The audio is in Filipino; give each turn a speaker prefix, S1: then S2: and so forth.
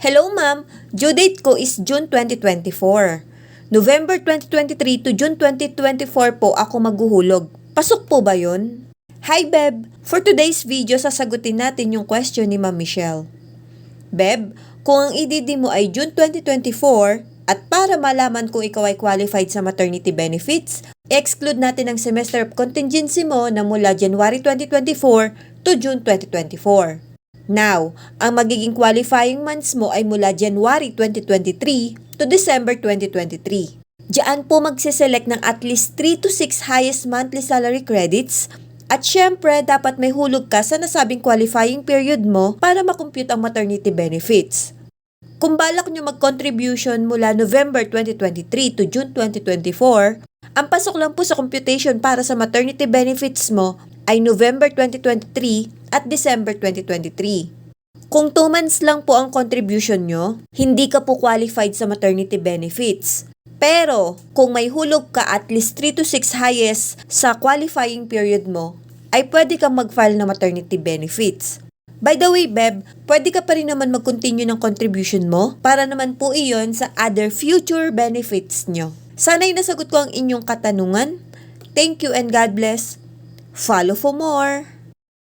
S1: Hello ma'am, due date ko is June 2024. November 2023 to June 2024 po ako maghuhulog. Pasok po ba yun? Hi Beb! For today's video, sasagutin natin yung question ni Ma'am Michelle. Beb, kung ang EDD mo ay June 2024 at para malaman kung ikaw ay qualified sa maternity benefits, exclude natin ang semester of contingency mo na mula January 2024 to June 2024. Now, ang magiging qualifying months mo ay mula January 2023 to December 2023. Diyan po magsiselect ng at least 3 to 6 highest monthly salary credits at syempre dapat may hulog ka sa nasabing qualifying period mo para makompute ang maternity benefits. Kung balak nyo mag-contribution mula November 2023 to June 2024, ang pasok lang po sa computation para sa maternity benefits mo ay November 2023 at December 2023. Kung 2 months lang po ang contribution nyo, hindi ka po qualified sa maternity benefits. Pero, kung may hulog ka at least 3 to 6 highest sa qualifying period mo, ay pwede kang mag-file ng maternity benefits. By the way, Beb, pwede ka pa rin naman mag-continue ng contribution mo para naman po iyon sa other future benefits nyo. Sana'y nasagot ko ang inyong katanungan. Thank you and God bless. Follow for more!